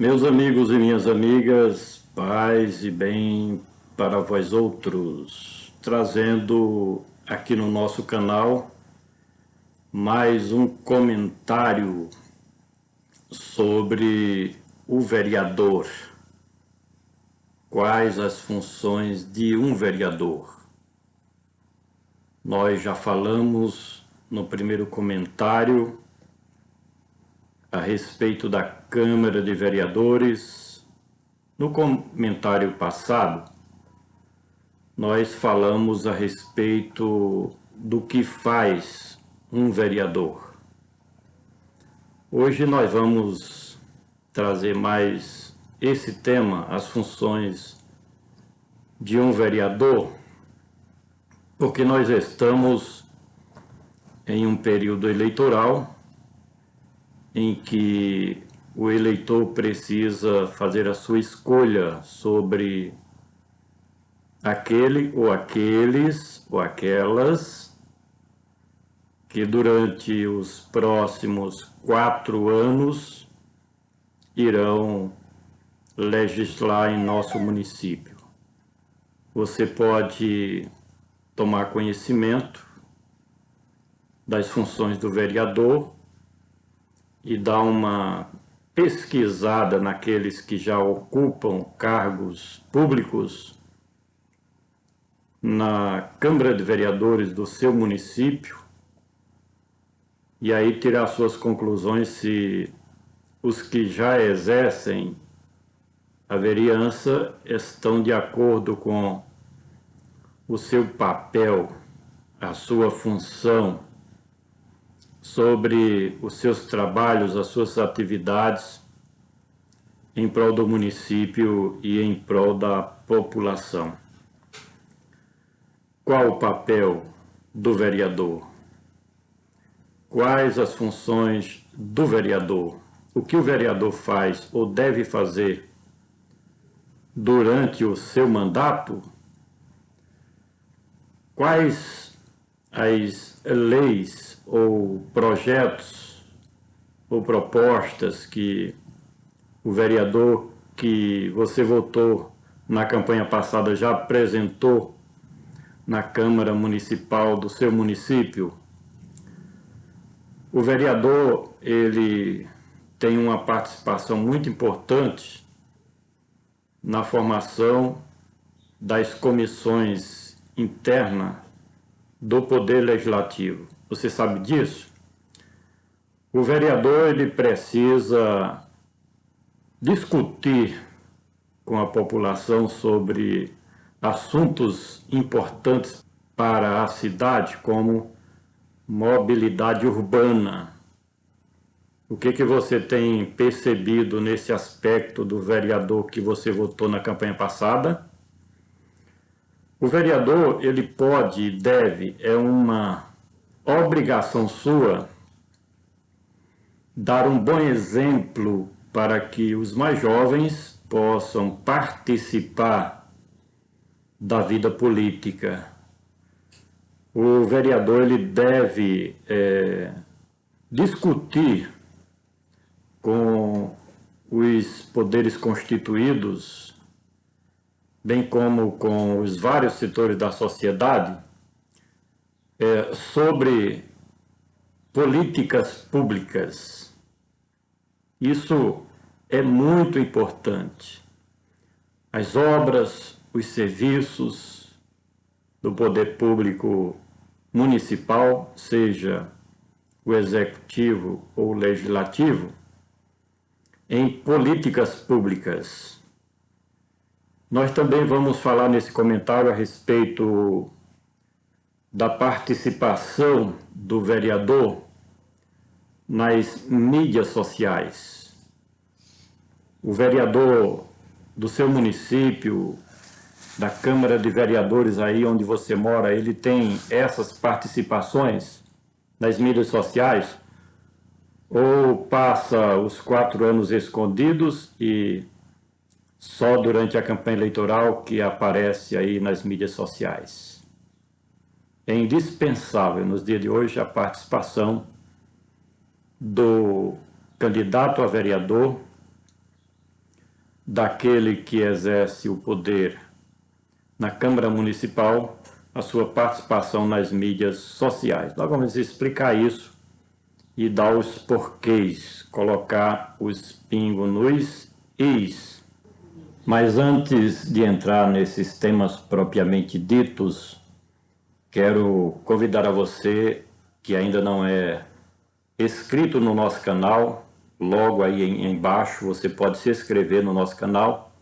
Meus amigos e minhas amigas, paz e bem para vós outros, trazendo aqui no nosso canal mais um comentário sobre o vereador. Quais as funções de um vereador? Nós já falamos no primeiro comentário a respeito da Câmara de Vereadores. No comentário passado, nós falamos a respeito do que faz um vereador. Hoje nós vamos trazer mais esse tema, as funções de um vereador, porque nós estamos em um período eleitoral em que o eleitor precisa fazer a sua escolha sobre aquele ou aqueles ou aquelas que durante os próximos 4 anos irão legislar em nosso município. Você pode tomar conhecimento das funções do vereador e dar uma pesquisada naqueles que já ocupam cargos públicos na Câmara de Vereadores do seu município e aí tirar suas conclusões se os que já exercem a vereança estão de acordo com o seu papel, a sua função, sobre os seus trabalhos, as suas atividades em prol do município e em prol da população. Qual o papel do vereador? Quais as funções do vereador? O que o vereador faz ou deve fazer durante o seu mandato? Quais as leis ou projetos ou propostas que o vereador que você votou na campanha passada já apresentou na Câmara Municipal do seu município? O vereador, ele tem uma participação muito importante na formação das comissões internas do Poder Legislativo. Você sabe disso? O vereador, ele precisa discutir com a população sobre assuntos importantes para a cidade, como mobilidade urbana. O que você tem percebido nesse aspecto do vereador que você votou na campanha passada? O vereador, ele pode e deve, é uma obrigação sua, dar um bom exemplo para que os mais jovens possam participar da vida política. O vereador, ele deve discutir com os poderes constituídos, bem como com os vários setores da sociedade, sobre políticas públicas. Isso é muito importante. As obras, os serviços do poder público municipal, seja o executivo ou o legislativo, em políticas públicas. Nós também vamos falar nesse comentário a respeito da participação do vereador nas mídias sociais. O vereador do seu município, da Câmara de Vereadores aí onde você mora, ele tem essas participações nas mídias sociais? Ou passa os 4 anos escondidos e só durante a campanha eleitoral que aparece aí nas mídias sociais? É indispensável nos dias de hoje a participação do candidato a vereador daquele que exerce o poder na Câmara Municipal a sua participação nas mídias sociais. Nós vamos explicar isso e dar os porquês, colocar os pingos nos is. Mas antes de entrar nesses temas propriamente ditos, quero convidar a você que ainda não é inscrito no nosso canal, logo aí embaixo você pode se inscrever no nosso canal,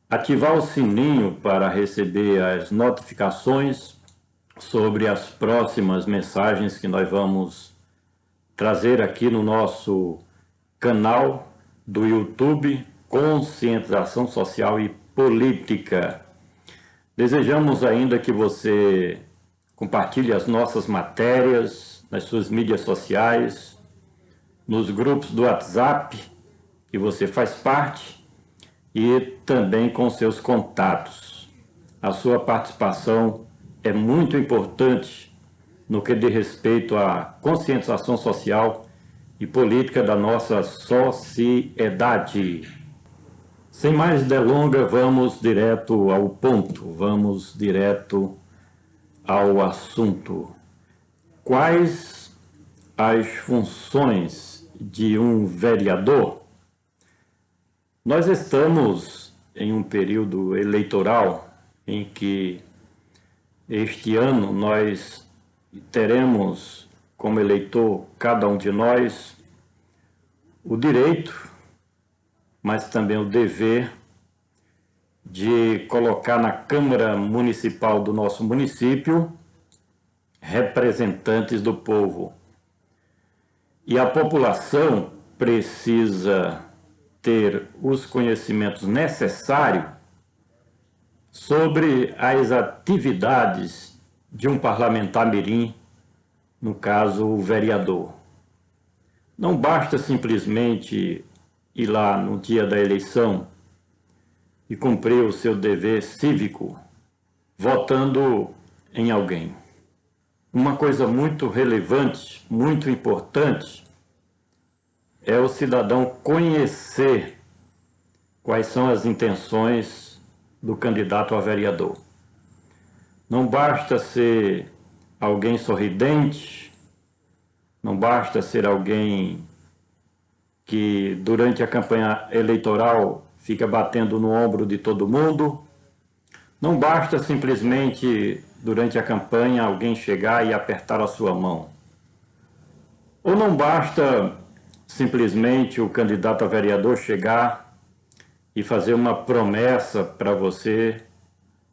ativar o sininho para receber as notificações sobre as próximas mensagens que nós vamos trazer aqui no nosso canal do YouTube Conscientização Social e Política. Desejamos ainda que você compartilhe as nossas matérias nas suas mídias sociais, nos grupos do WhatsApp que você faz parte e também com seus contatos. A sua participação é muito importante no que diz respeito à conscientização social e política da nossa sociedade. Sem mais delongas, vamos direto ao ponto, vamos direto ao assunto. Quais as funções de um vereador? Nós estamos em um período eleitoral em que este ano nós teremos como eleitor, cada um de nós, o direito, mas também o dever de colocar na Câmara Municipal do nosso município representantes do povo. E a população precisa ter os conhecimentos necessários sobre as atividades de um parlamentar mirim, no caso o vereador. Não basta simplesmente ir lá no dia da eleição e cumprir o seu dever cívico votando em alguém. Uma coisa muito relevante, muito importante, é o cidadão conhecer quais são as intenções do candidato a vereador. Não basta ser alguém sorridente, não basta ser alguém que durante a campanha eleitoral fica batendo no ombro de todo mundo. Não basta simplesmente durante a campanha alguém chegar e apertar a sua mão. Ou não basta simplesmente o candidato a vereador chegar e fazer uma promessa para você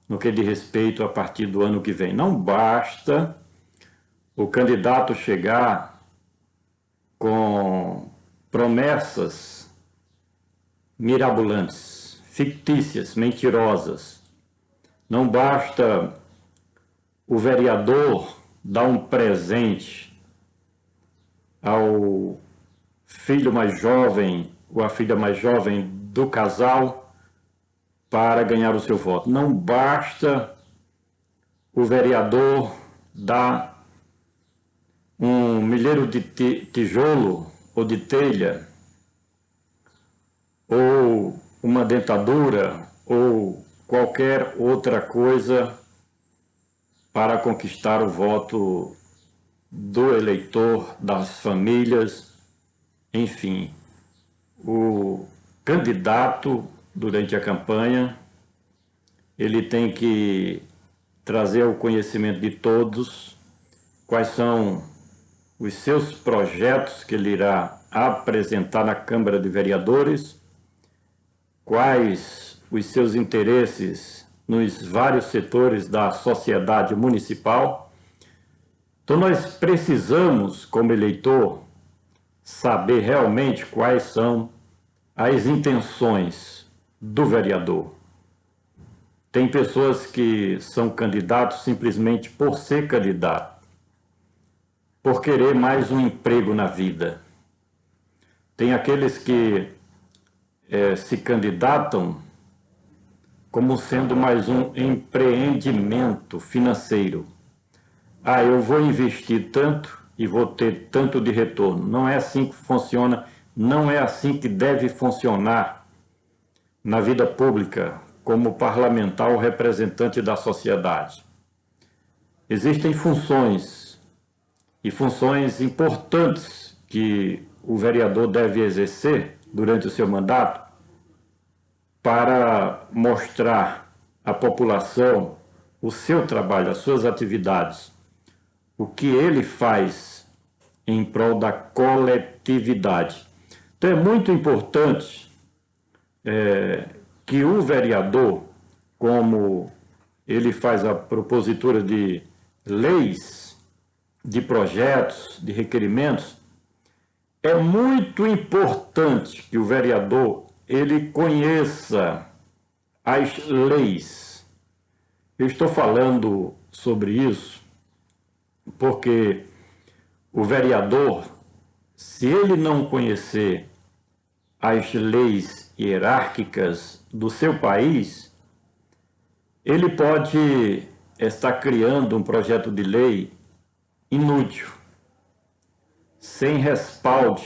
no que diz respeito a partir do ano que vem. Não basta o candidato chegar com promessas mirabolantes, fictícias, mentirosas. Não basta o vereador dar um presente ao filho mais jovem ou a filha mais jovem do casal para ganhar o seu voto. Não basta o vereador dar um milheiro de tijolo ou de telha, ou uma dentadura, ou qualquer outra coisa para conquistar o voto do eleitor, das famílias, enfim. O candidato, durante a campanha, ele tem que trazer ao conhecimento de todos quais são os seus projetos que ele irá apresentar na Câmara de Vereadores, quais os seus interesses nos vários setores da sociedade municipal. Então nós precisamos, como eleitor, saber realmente quais são as intenções do vereador. Tem pessoas que são candidatos simplesmente por ser candidato, por querer mais um emprego na vida. Tem aqueles que se candidatam como sendo mais um empreendimento financeiro. Ah, eu vou investir tanto e vou ter tanto de retorno. Não é assim que funciona, não é assim que deve funcionar na vida pública como parlamentar ou representante da sociedade. Existem funções e funções importantes que o vereador deve exercer durante o seu mandato para mostrar à população o seu trabalho, as suas atividades, o que ele faz em prol da coletividade. Então é muito importante que o vereador, como ele faz a propositura de leis, de projetos, de requerimentos, é muito importante que o vereador ele conheça as leis. Eu estou falando sobre isso porque o vereador, se ele não conhecer as leis hierárquicas do seu país, ele pode estar criando um projeto de lei inútil, sem respaldo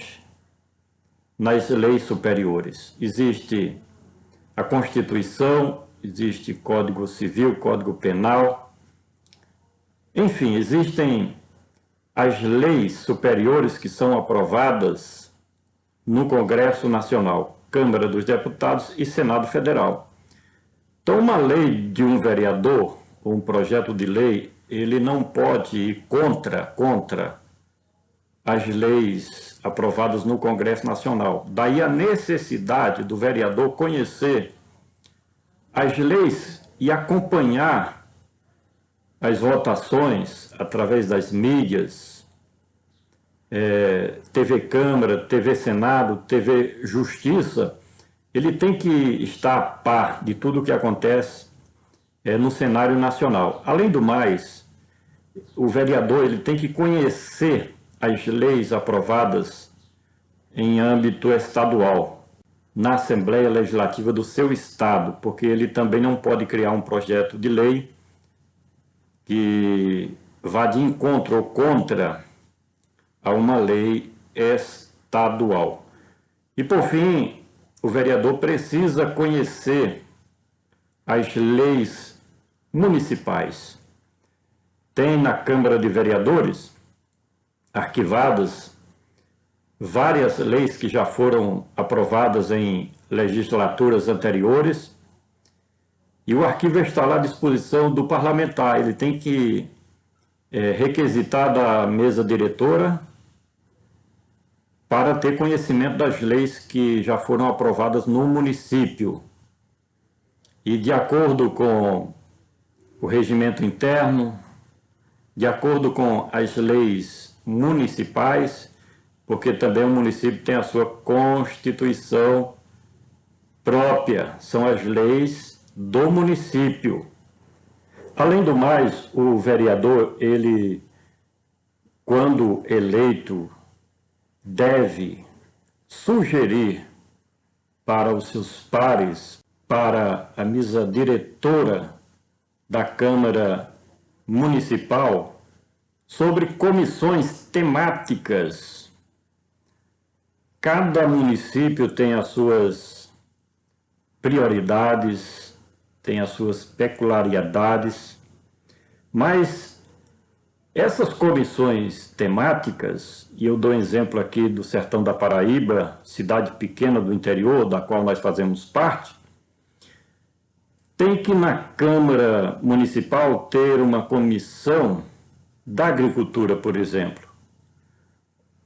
nas leis superiores. Existe a Constituição, existe Código Civil, Código Penal, enfim, existem as leis superiores que são aprovadas no Congresso Nacional, Câmara dos Deputados e Senado Federal. Então, uma lei de um vereador, ou um projeto de lei, ele não pode ir contra as leis aprovadas no Congresso Nacional. Daí a necessidade do vereador conhecer as leis e acompanhar as votações através das mídias, TV Câmara, TV Senado, TV Justiça. Ele tem que estar a par de tudo o que acontece no cenário nacional. Além do mais, o vereador ele tem que conhecer as leis aprovadas em âmbito estadual, na Assembleia Legislativa do seu estado, porque ele também não pode criar um projeto de lei que vá de encontro ou contra a uma lei estadual. E, por fim, o vereador precisa conhecer as leis municipais. Tem na Câmara de Vereadores arquivadas várias leis que já foram aprovadas em legislaturas anteriores, e o arquivo está lá à disposição do parlamentar. Ele tem que requisitar da mesa diretora para ter conhecimento das leis que já foram aprovadas no município. E de acordo com o regimento interno, de acordo com as leis municipais, porque também o município tem a sua Constituição própria, são as leis do município. Além do mais, o vereador, ele, quando eleito, deve sugerir para os seus pares, para a mesa diretora da Câmara Municipal, sobre comissões temáticas. Cada município tem as suas prioridades, tem as suas peculiaridades, mas essas comissões temáticas, e eu dou um exemplo aqui do Sertão da Paraíba, cidade pequena do interior, da qual nós fazemos parte, tem que na Câmara Municipal ter uma comissão da agricultura, por exemplo,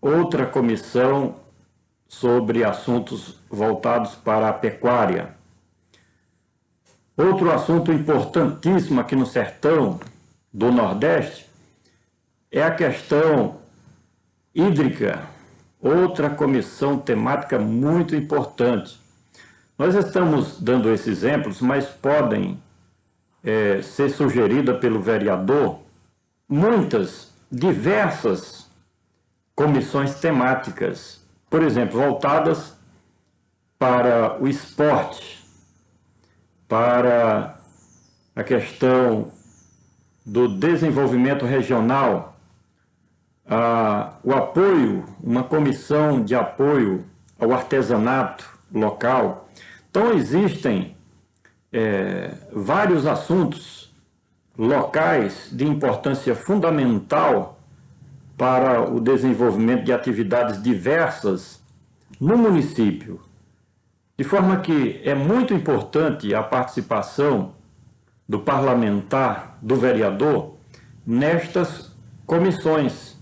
outra comissão sobre assuntos voltados para a pecuária. Outro assunto importantíssimo aqui no sertão do Nordeste é a questão hídrica, outra comissão temática muito importante. Nós estamos dando esses exemplos, mas podem ser sugeridas pelo vereador diversas comissões temáticas, por exemplo, voltadas para o esporte, para a questão do desenvolvimento regional, o apoio, uma comissão de apoio ao artesanato local. Então existem vários assuntos locais de importância fundamental para o desenvolvimento de atividades diversas no município, de forma que é muito importante a participação do parlamentar, do vereador, nestas comissões.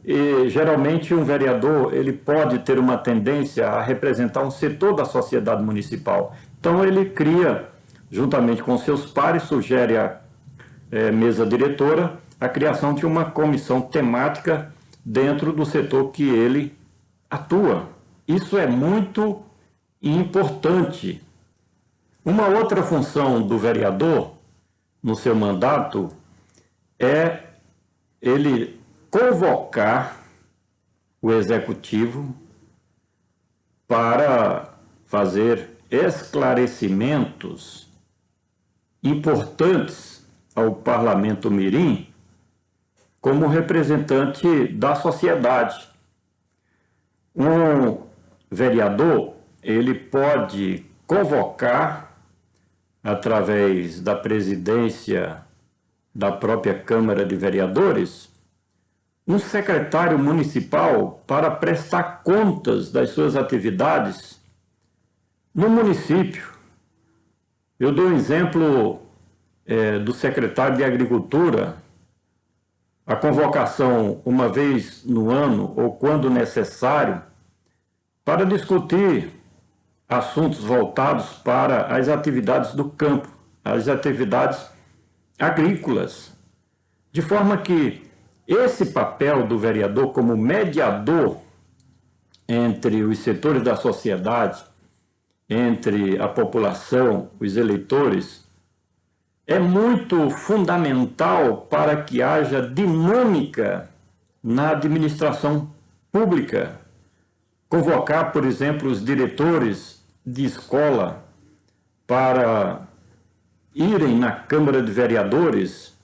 E, geralmente, um vereador ele pode ter uma tendência a representar um setor da sociedade municipal. Então, ele cria, juntamente com seus pares, sugere à mesa diretora a criação de uma comissão temática dentro do setor que ele atua. Isso é muito importante. Uma outra função do vereador, no seu mandato, é ele convocar o executivo para fazer esclarecimentos importantes ao Parlamento Mirim como representante da sociedade. Um vereador, ele pode convocar, através da presidência da própria Câmara de Vereadores, um secretário municipal para prestar contas das suas atividades no município. Eu dou um exemplo do secretário de Agricultura, a convocação uma vez no ano ou quando necessário para discutir assuntos voltados para as atividades do campo, as atividades agrícolas, de forma que esse papel do vereador como mediador entre os setores da sociedade, entre a população, os eleitores, é muito fundamental para que haja dinâmica na administração pública. Convocar, por exemplo, os diretores de escola para irem na Câmara de Vereadores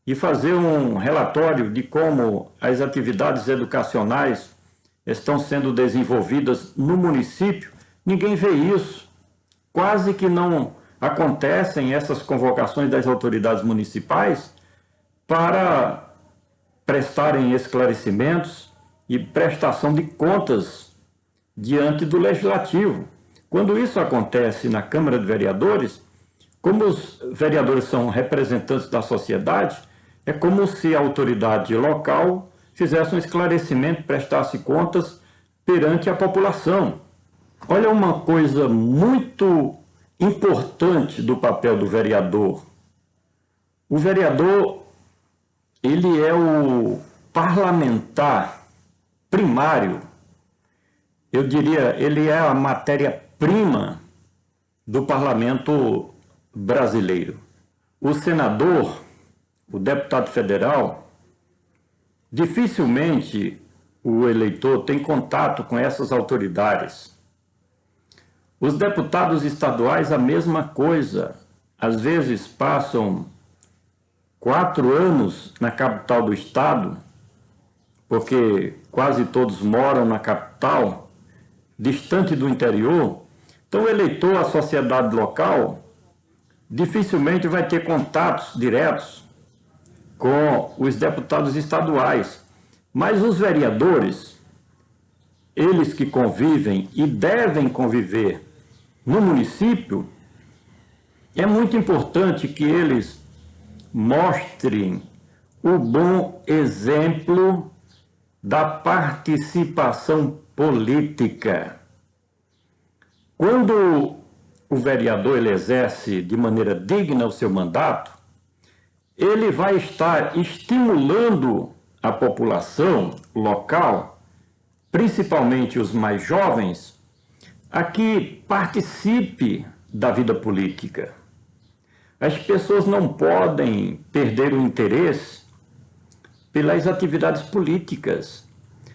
e fazer um relatório de como as atividades educacionais estão sendo desenvolvidas no município. Ninguém vê isso. Quase que não acontecem essas convocações das autoridades municipais para prestarem esclarecimentos e prestação de contas diante do Legislativo. Quando isso acontece na Câmara de Vereadores, como os vereadores são representantes da sociedade, é como se a autoridade local fizesse um esclarecimento, prestasse contas perante a população. Olha uma coisa muito importante do papel do vereador. O vereador, ele é o parlamentar primário. Eu diria, ele é a matéria-prima do parlamento brasileiro. O senador, o deputado federal, dificilmente o eleitor tem contato com essas autoridades. Os deputados estaduais, a mesma coisa. Às vezes passam 4 anos na capital do estado, porque quase todos moram na capital, distante do interior. Então, o eleitor, a sociedade local, dificilmente vai ter contatos diretos com os deputados estaduais. Mas os vereadores, eles que convivem e devem conviver no município, é muito importante que eles mostrem o bom exemplo da participação política. Quando o vereador ele exerce de maneira digna o seu mandato, ele vai estar estimulando a população local, principalmente os mais jovens, a que participe da vida política. As pessoas não podem perder o interesse pelas atividades políticas.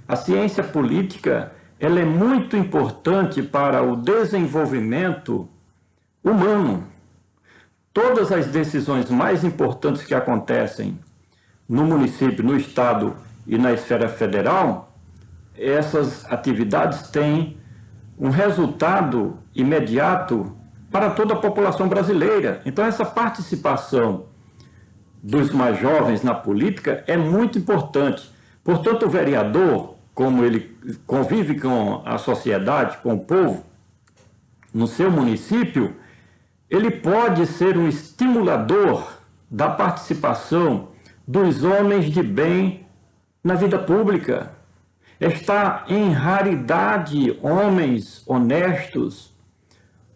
A ciência política ela é muito importante para o desenvolvimento humano. Todas as decisões mais importantes que acontecem no município, no estado e na esfera federal, essas atividades têm um resultado imediato para toda a população brasileira. Então, essa participação dos mais jovens na política é muito importante. Portanto, o vereador, como ele convive com a sociedade, com o povo, no seu município, ele pode ser um estimulador da participação dos homens de bem na vida pública. Está em raridade homens honestos,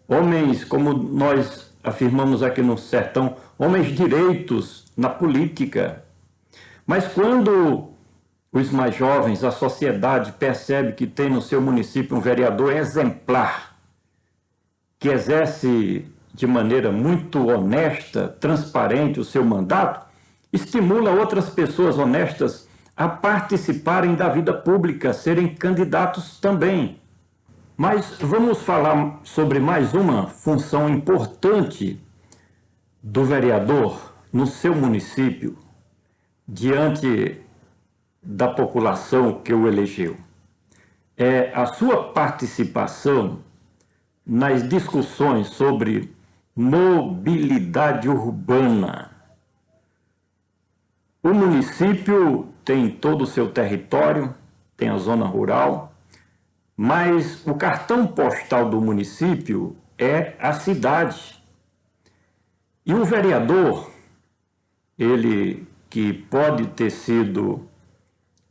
homens, como nós afirmamos aqui no sertão, homens direitos na política. Mas quando os mais jovens, a sociedade percebe que tem no seu município um vereador exemplar, que exerce de maneira muito honesta, transparente o seu mandato, estimula outras pessoas honestas a participarem da vida pública, serem candidatos também. Mas vamos falar sobre mais uma função importante do vereador no seu município, diante da população que o elegeu. É a sua participação nas discussões sobre mobilidade urbana. O município tem todo o seu território, tem a zona rural, mas o cartão postal do município é a cidade. E o vereador, ele que pode ter sido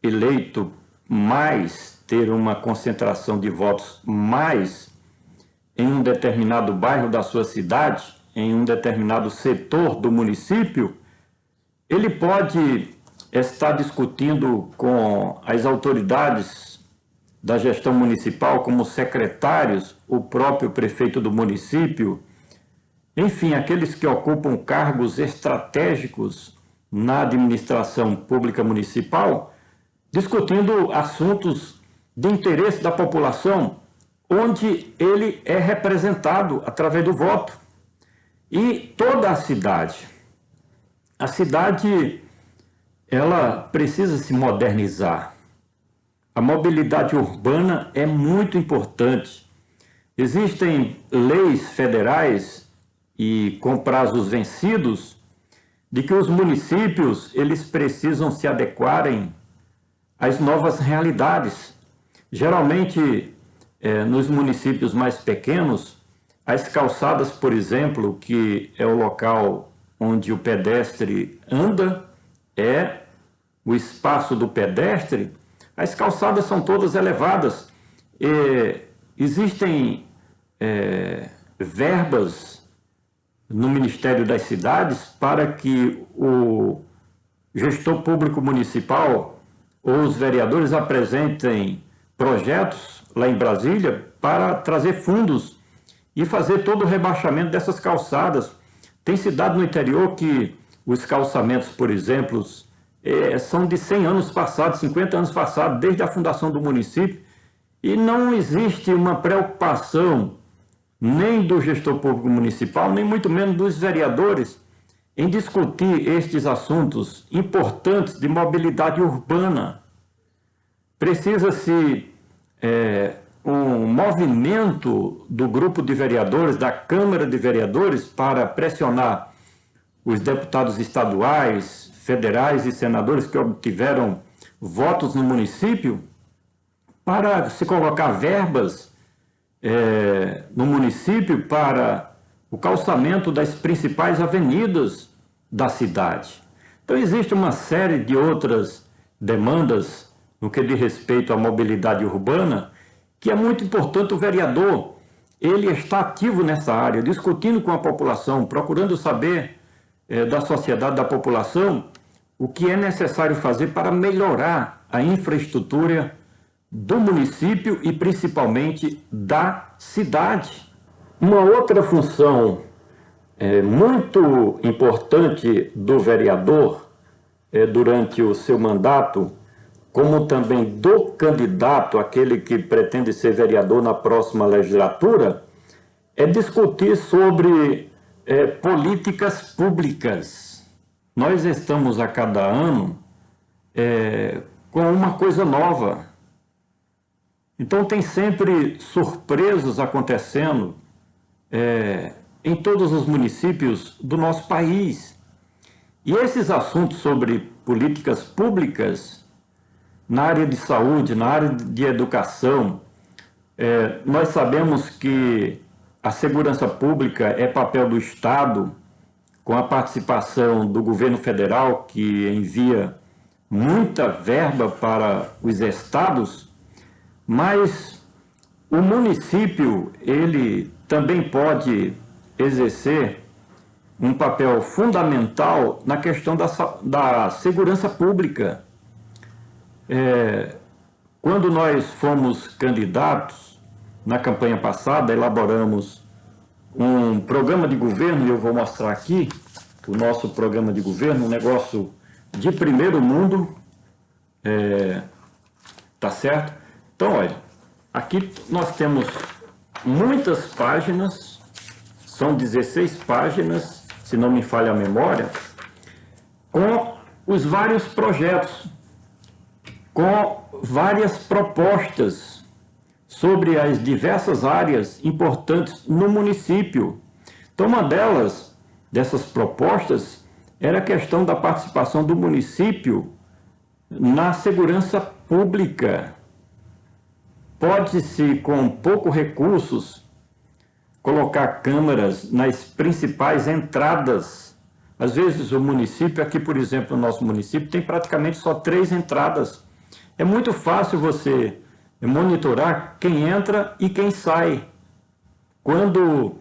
eleito mais, ter uma concentração de votos mais em um determinado bairro da sua cidade, em um determinado setor do município, ele pode estar discutindo com as autoridades da gestão municipal, como secretários, o próprio prefeito do município, enfim, aqueles que ocupam cargos estratégicos na administração pública municipal, discutindo assuntos de interesse da população, onde ele é representado através do voto. E toda a cidade, ela precisa se modernizar. A mobilidade urbana é muito importante. Existem leis federais e com prazos vencidos de que os municípios eles precisam se adequarem às novas realidades. Geralmente, nos municípios mais pequenos, as calçadas, por exemplo, que é o local onde o pedestre anda, é o espaço do pedestre, as calçadas são todas elevadas. Existem verbas no Ministério das Cidades para que o gestor público municipal ou os vereadores apresentem projetos lá em Brasília para trazer fundos e fazer todo o rebaixamento dessas calçadas. Tem cidade no interior que os calçamentos, por exemplo, são de 100 anos passados, 50 anos passados, desde a fundação do município, e não existe uma preocupação nem do gestor público municipal, nem muito menos dos vereadores, em discutir estes assuntos importantes de mobilidade urbana. Precisa-se um movimento do grupo de vereadores, da Câmara de Vereadores, para pressionar os deputados estaduais, federais e senadores que obtiveram votos no município, para se colocar verbas no município para o calçamento das principais avenidas da cidade. Então existe uma série de outras demandas no que diz respeito à mobilidade urbana, que é muito importante o vereador, ele está ativo nessa área, discutindo com a população, procurando saber da sociedade, da população, o que é necessário fazer para melhorar a infraestrutura do município e principalmente da cidade. Uma outra função muito importante do vereador durante o seu mandato, como também do candidato, aquele que pretende ser vereador na próxima legislatura, é discutir sobre políticas públicas. Nós estamos a cada ano com uma coisa nova. Então tem sempre surpresas acontecendo em todos os municípios do nosso país. E esses assuntos sobre políticas públicas na área de saúde, na área de educação, nós sabemos que a segurança pública é papel do Estado, com a participação do governo federal, que envia muita verba para os estados, mas o município, ele também pode exercer um papel fundamental na questão da segurança pública. Quando nós fomos candidatos, na campanha passada, elaboramos um programa de governo, e eu vou mostrar aqui o nosso programa de governo, um negócio de primeiro mundo, tá certo? Então, olha, aqui nós temos muitas páginas, são 16 páginas, se não me falha a memória, com os vários projetos, com várias propostas sobre as diversas áreas importantes no município. Então, uma dessas propostas era a questão da participação do município na segurança pública. Pode-se, com poucos recursos, colocar câmeras nas principais entradas. Às vezes o município, aqui por exemplo, o nosso município, tem praticamente só 3 entradas. É muito fácil você monitorar quem entra e quem sai. Quando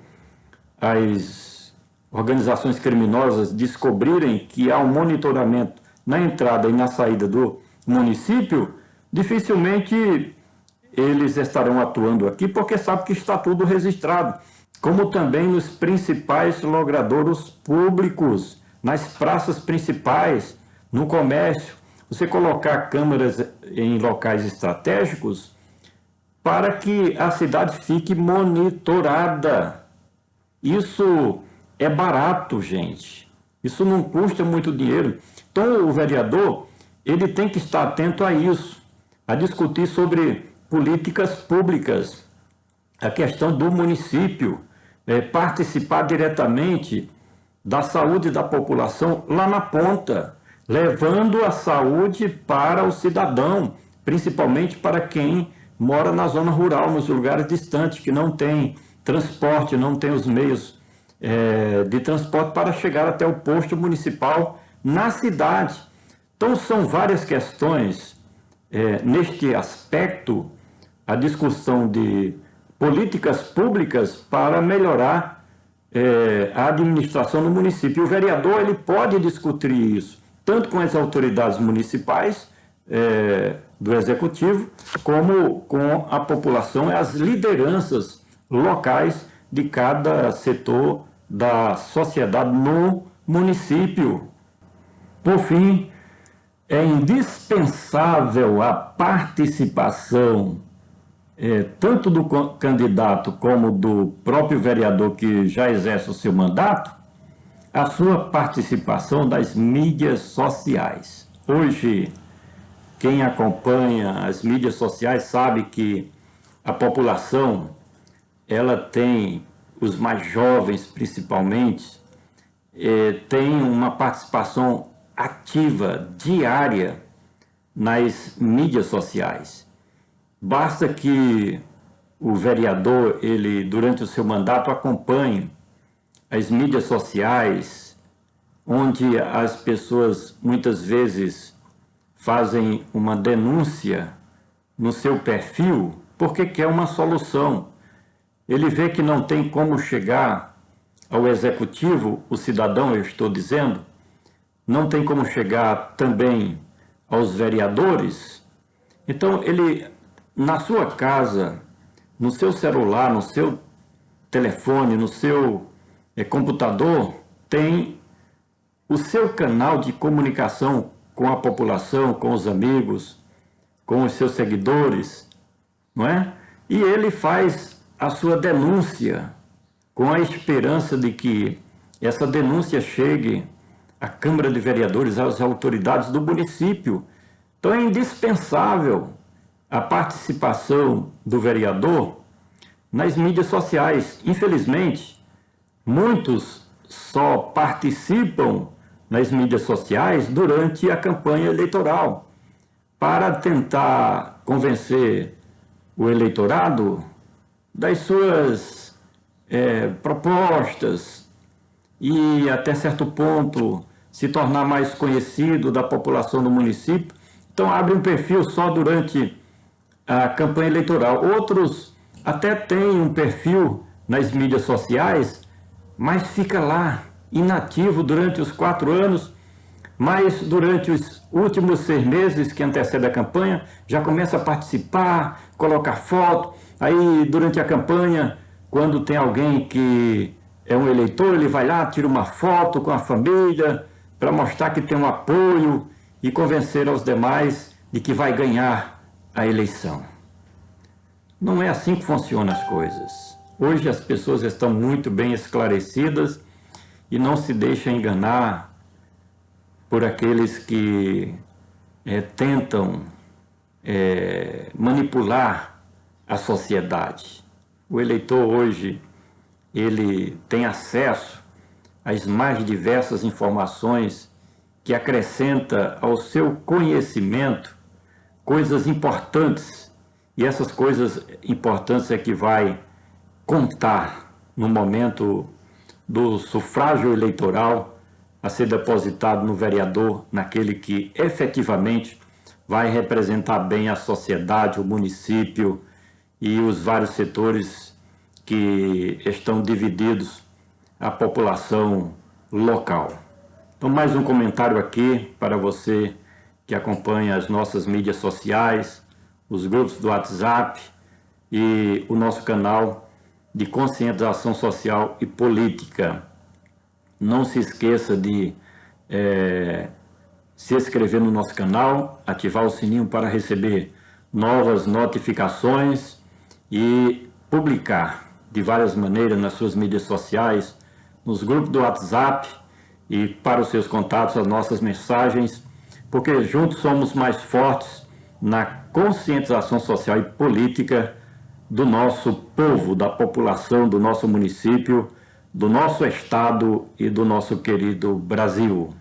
as organizações criminosas descobrirem que há um monitoramento na entrada e na saída do município, dificilmente eles estarão atuando aqui, porque sabem que está tudo registrado. Como também nos principais logradouros públicos, nas praças principais, no comércio. Você colocar câmeras em locais estratégicos para que a cidade fique monitorada. Isso é barato, gente. Isso não custa muito dinheiro. Então, o vereador, ele tem que estar atento a isso, a discutir sobre políticas públicas, a questão do município, participar diretamente da saúde da população lá na ponta, levando a saúde para o cidadão, principalmente para quem mora na zona rural, nos lugares distantes, que não tem transporte, não tem os meios de transporte para chegar até o posto municipal na cidade. Então, são várias questões neste aspecto, a discussão de políticas públicas para melhorar a administração no município. O vereador, ele pode discutir isso, tanto com as autoridades municipais do executivo, como com a população e as lideranças locais de cada setor da sociedade no município. Por fim, é indispensável a participação tanto do candidato como do próprio vereador que já exerce o seu mandato, a sua participação das mídias sociais. Hoje, quem acompanha as mídias sociais sabe que a população, ela tem, os mais jovens principalmente, tem uma participação ativa, diária, nas mídias sociais. Basta que o vereador, ele, durante o seu mandato, acompanhe as mídias sociais, onde as pessoas muitas vezes fazem uma denúncia no seu perfil porque quer uma solução. Ele vê que não tem como chegar ao executivo, o cidadão, eu estou dizendo, não tem como chegar também aos vereadores. Então, ele, na sua casa, no seu celular, no seu telefone, no seu computador, tem o seu canal de comunicação com a população, com os amigos, com os seus seguidores, não é? E ele faz a sua denúncia com a esperança de que essa denúncia chegue à Câmara de Vereadores, às autoridades do município. Então é indispensável a participação do vereador nas mídias sociais. Infelizmente, muitos só participam nas mídias sociais durante a campanha eleitoral para tentar convencer o eleitorado das suas propostas e, até certo ponto, se tornar mais conhecido da população do município. Então, abre um perfil só durante a campanha eleitoral. Outros até têm um perfil nas mídias sociais, mas fica lá, inativo durante os 4 anos, mas durante os últimos 6 meses que antecedem a campanha, já começa a participar, colocar foto. Aí, durante a campanha, quando tem alguém que é um eleitor, ele vai lá, tira uma foto com a família, para mostrar que tem um apoio e convencer aos demais de que vai ganhar a eleição. Não é assim que funcionam as coisas. Hoje as pessoas estão muito bem esclarecidas e não se deixam enganar por aqueles que tentam manipular a sociedade. O eleitor hoje, ele tem acesso às mais diversas informações que acrescenta ao seu conhecimento coisas importantes, e essas coisas importantes é que vai contar no momento do sufrágio eleitoral a ser depositado no vereador, naquele que efetivamente vai representar bem a sociedade, o município e os vários setores que estão divididos a população local. Então, mais um comentário aqui para você que acompanha as nossas mídias sociais, os grupos do WhatsApp e o nosso canal de conscientização social e política. Não se esqueça de se inscrever no nosso canal, ativar o sininho para receber novas notificações e publicar de várias maneiras nas suas mídias sociais, nos grupos do WhatsApp e para os seus contatos as nossas mensagens, porque juntos somos mais fortes na conscientização social e política do nosso povo, da população, do nosso município, do nosso estado e do nosso querido Brasil.